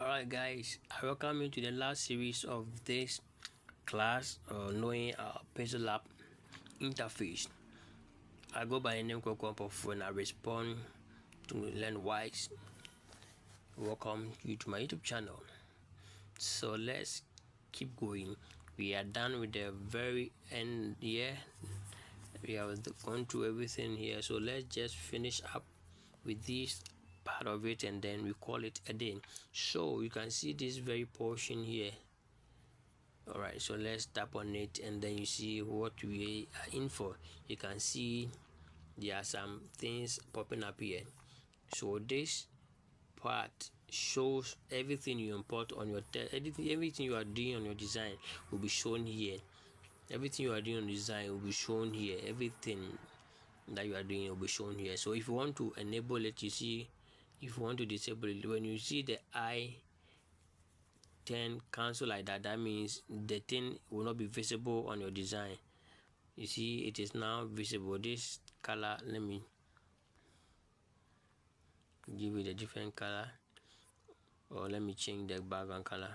Alright guys, I welcome you to the last series of this class, knowing our Pixellab interface. I go by the name Kokopofu and I respond to Learn Wise. Welcome you to my YouTube channel. So let's keep going. We are done with the very end here. We have gone through everything here, so let's just finish up with this part of it and then we call it a day. So you can see this very portion here. Alright, so let's tap on it and then you see what we are in for. You can see there are some things popping up here. So this part shows everything you import on your everything you are doing on your design will be shown here. Everything you are doing on design will be shown here. Everything that you are doing will be shown here. So if you want to enable it, you see, if you want to disable it, when you see the I cancel like that, that means the thing will not be visible on your design. You see, it is now visible. This color, let me give it a different color, or let me change the background color.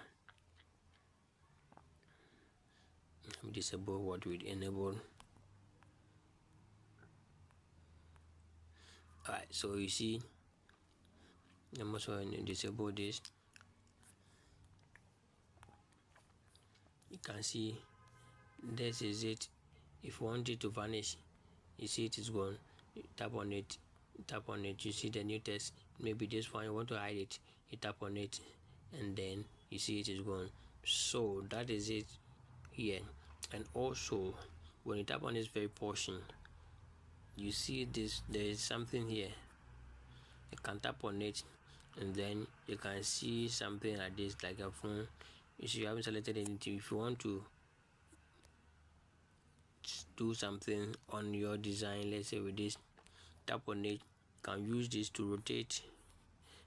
Let me disable what we enable. Alright, so you see, I'm also disable this. You can see this is it. If you want it to vanish, you see it is gone. You tap on it, you see the new text. Maybe this one you want to hide it, you tap on it and then you see it is gone. So that is it here. And also when you tap on this very portion, you see this, there is something here. You can tap on it and then you can see something like this, like a phone. You see, you haven't selected anything. If you want to do something on your design, let's say with this, tap on it, you can use this to rotate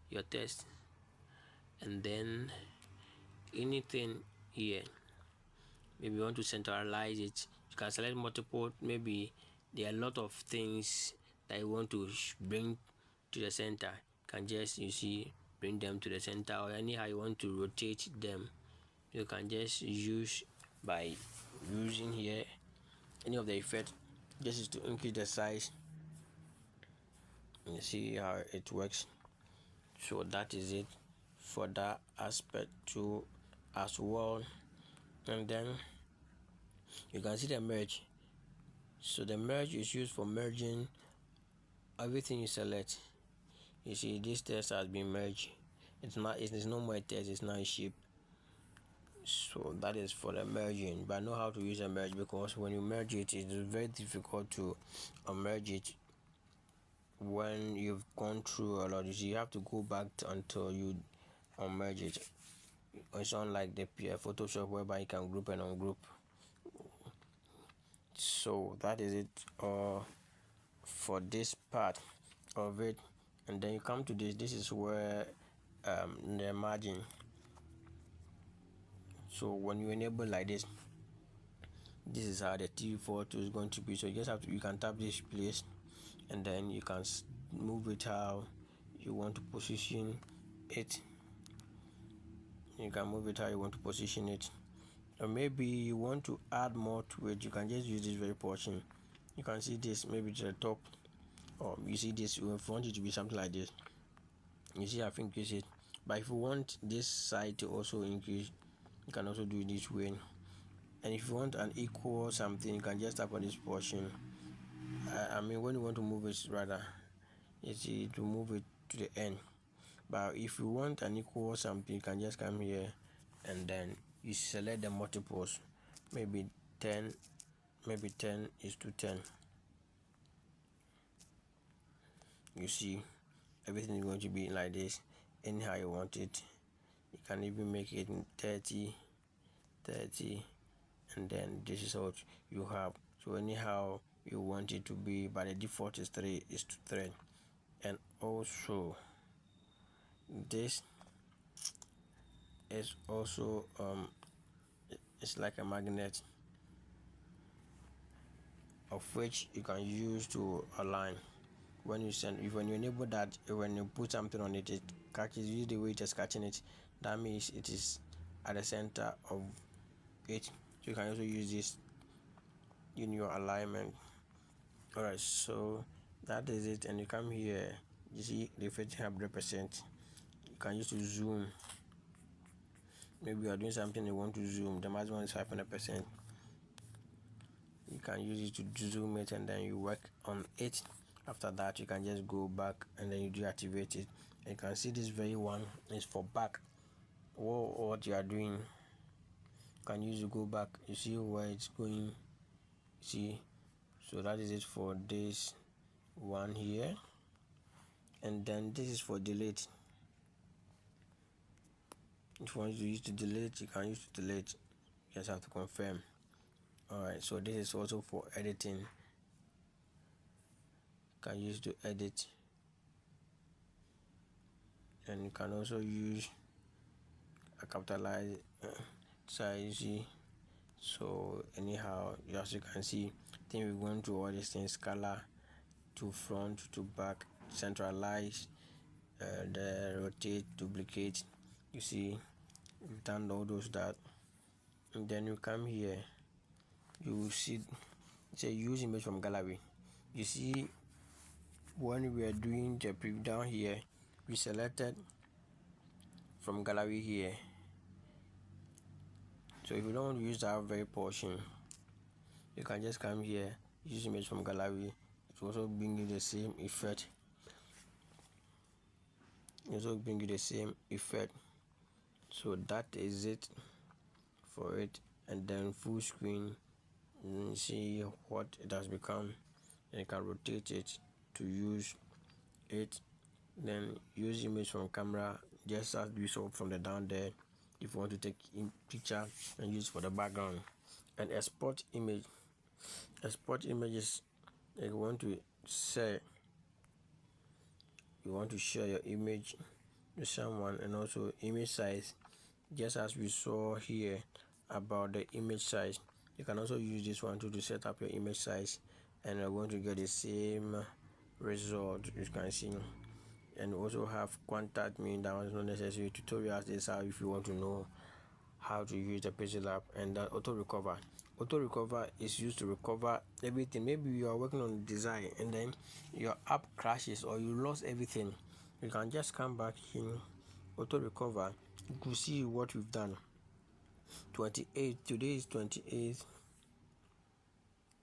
your text, and then anything here, maybe you want to centralize it, you can select multiple. Maybe there are a lot of things that you want to bring to the center, you can just, you see, bring them to the center, or anyhow you want to rotate them, you can just use by using here any of the effect. This is to increase the size. You see how it works. So that is it for that aspect too as well. And then you can see the merge. So the merge is used for merging everything you select. You see, this text has been merged. It's no more text, it's now a shape. So that is for the merging. But I know how to use a merge, because when you merge it, it is very difficult to merge it when you've gone through a lot. You see, you have to go back until you merge it. It's unlike the Photoshop, whereby you can group and ungroup. So that is it for this part of it. And then you come to this is where the margin. So when you enable like this is how the TV photo is going to be. So you just have to, you can tap this place and then you can move it how you want to position it. You can move it how you want to position it. Or maybe you want to add more to it, you can just use this very portion. You can see this, maybe to the top, or you see this, if you want it to be something like this, you see I've increased it. But if you want this side to also increase, you can also do it this way. And if you want an equal something, you can just tap on this portion. I mean, when you want to move it, rather, you see, to move it to the end. But if you want an equal something, you can just come here and then you select the multiples. Maybe 10 is to 10. You see, everything is going to be like this. Anyhow you want it, you can even make it 30, and then this is what you have. So anyhow you want it to be, but the default is 3 is to 3. And also this is also it's like a magnet, of which you can use to align. when you enable that, when you put something on it, it catches you the way it is catching it. That means it is at the center of it. So you can also use this in your alignment. Alright, so that is it. And you come here, you see the 100%. You can use to zoom. Maybe you are doing something you want to zoom, the maximum is 500%. You can use it to zoom it, and then you work on it. After that, you can just go back and then you deactivate it. And you can see this very one is for back. What you are doing, you can use to go back. You see where it's going. See, so that is it for this one here. And then this is for delete. If you want to use to delete, you can use to delete. You just have to confirm. Alright, so this is also for editing. You can use to edit. And you can also use a capitalized size. So anyhow, as you can see, I think we're going to all these things: color, to front, to back, centralize, the rotate, duplicate. You see, we've done all those that. And then you come here, you will see say use image from gallery. You see, when we are doing the preview down here, we selected from gallery here. So if you don't want to use that very portion, you can just come here, use image from gallery. It will also bring you the same effect. So that is it for it. And then full screen, you see what it has become. And you can rotate it to use it. Then use image from camera, just as we saw from the down there. If you want to take in picture and use for the background. And export images. You want to share your image with someone. And also image size, just as we saw here about the image size, you can also use this one to set up your image size, and you're going to get the same result. You can see. And also have contact me. That was not necessary. Tutorials is how, if you want to know how to use the Pixellab. And that auto recover is used to recover everything. Maybe you are working on design and then your app crashes or you lost everything. You can just come back in auto recover. You can see what we've done. 28. Today is 28th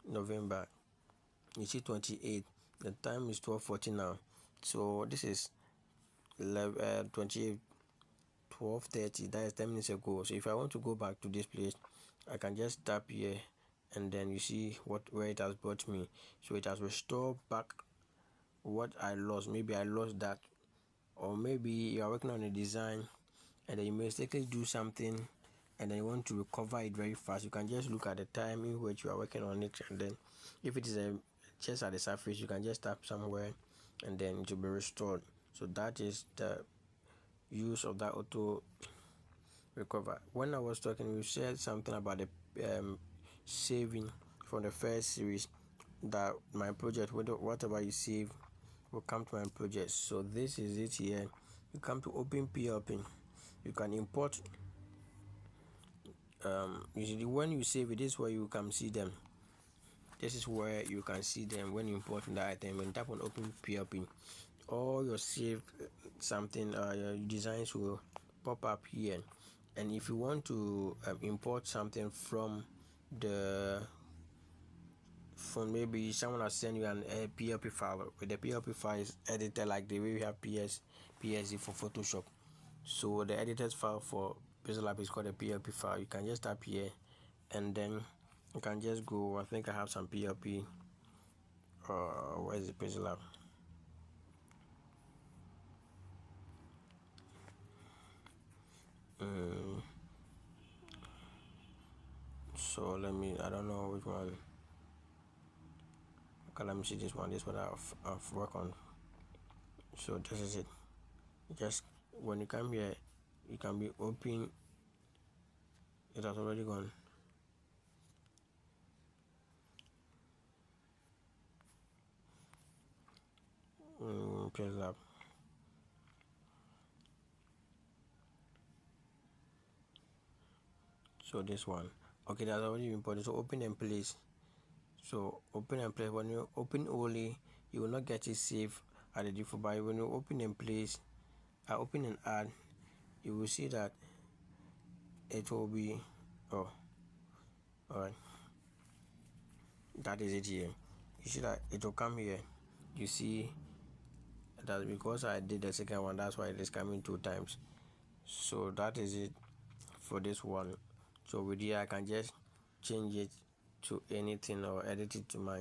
November. You see 28. The time is 12:40 now. So this is 28, 12:30. That is 10 minutes ago. So if I want to go back to this place, I can just tap here, and then you see where it has brought me. So it has restored back what I lost. Maybe I lost that, or maybe you are working on a design and then you mistakenly do something and then you want to recover it very fast. You can just look at the time in which you are working on it, and then if it is just at the surface, you can just tap somewhere and then it will be restored. So that is the use of that auto recover. When I was talking, we said something about the saving from the first series, that my project, whatever you save will come to my project. So this is it here. You come to open PLP. You can import. Usually when you save it, this is where you can see them. This is where you can see them when you import the item. When you tap on open PLP, all your saved something, your designs will pop up here. And if you want to import something from maybe someone has sent you a PLP file, with the PLP file is edited like the way we have PSD for Photoshop. So the edited file for Pixellab is called a PLP file. You can just tap here, and then you can just go. I think I have some PLP. Where is the Pixellab? So I don't know which one. Okay, let me see this one. This one I've worked on. So this is it. Just when you come here, you can be open. It has already gone. Pixellab. So this one, okay, that's already important. So open and place. So open and place, when you open only, you will not get it saved at the default, but when you open and place, open and add, you will see that it will be, oh, alright, that is it here. You see that it will come here. You see that because I did the second one, that's why it is coming 2 times. So that is it for this one. So with here I can just change it to anything or edit it to my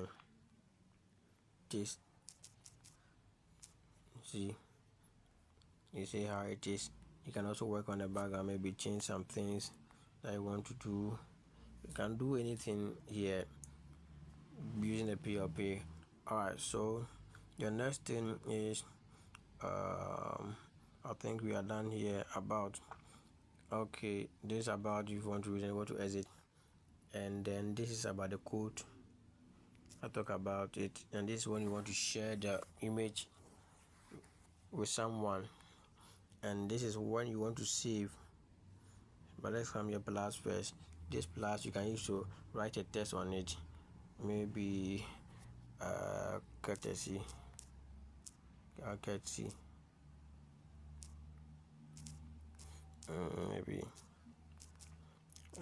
taste. See, you see how it is. You can also work on the background, maybe change some things that you want to do. You can do anything here using the PLP. Alright, so the next thing is I think we are done here. About, okay, this is about if you want to read and you want to exit, and then this is about the code. I talk about it, and this is when you want to share the image with someone, and this is when you want to save. But let's come here plus first. This plus you can use to write a text on it, maybe courtesy, maybe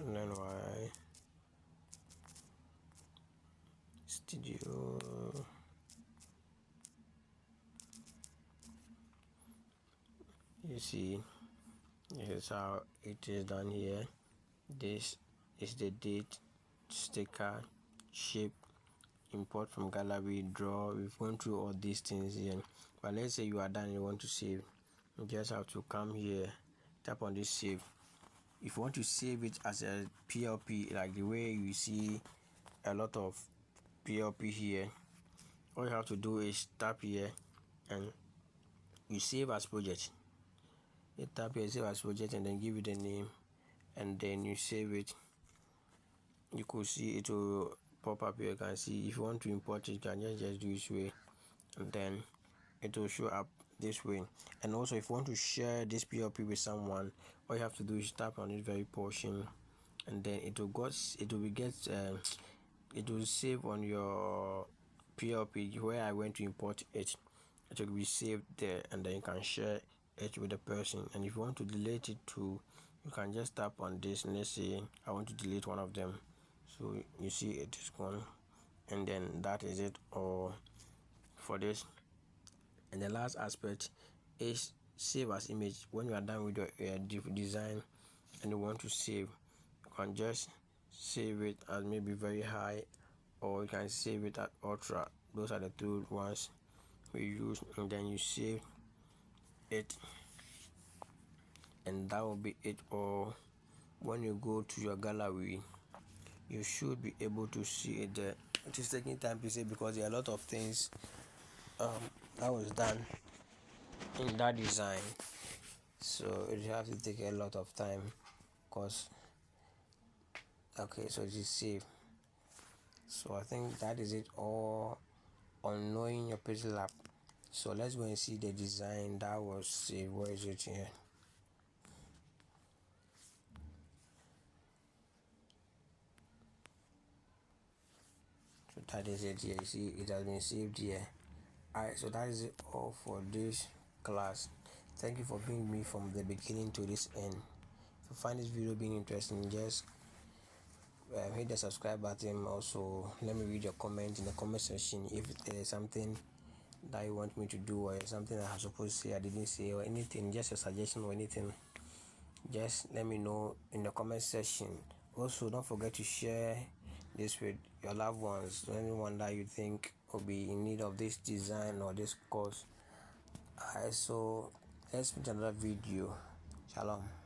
learn why studio. You see, this is how it is done here. This is the date, sticker, shape, import from gallery, draw. We've gone through all these things here, but let's say you are done and you want to save. You just have to come here, tap on this save. If you want to save it as a PLP, like the way you see a lot of PLP here, all you have to do is tap here and you save as project. You tap here, save as project, and then give it a name, and then you save it. You could see it will pop up here. You can see if you want to import it, you can just do this way, and then it will show up this way. And also if you want to share this PLP with someone, all you have to do is tap on this very portion, and then it will save on your PLP where I went to import it. It will be saved there, and then you can share it with the person. And if you want to delete it too, you can just tap on this, and let's say I want to delete one of them, so you see it is gone, and then that is it all for this. And the last aspect is save as image. When you are done with your design and you want to save, you can just save it as maybe very high, or you can save it at ultra. Those are the 2 ones we use, and then you save it, and that will be it all. When you go to your gallery, you should be able to see it there. It is taking time to say because there are a lot of things that was done in that design, so it have to take a lot of time. Because okay, so it is saved. So I think that is it all on knowing your Pixellab. So let's go and see the design that was saved. Where is it here? So that is it here. You see it has been saved here. Alright, so that is it all for this class. Thank you for being with me from the beginning to this end. If you find this video being interesting, just hit the subscribe button. Also, let me read your comment in the comment section. If there is something that you want me to do, or something I was supposed to say I didn't say, or anything, just a suggestion or anything, just let me know in the comment section. Also, don't forget to share this with your loved ones, anyone that you think will be in need of this design or this course. Alright, so let's meet another video. Shalom.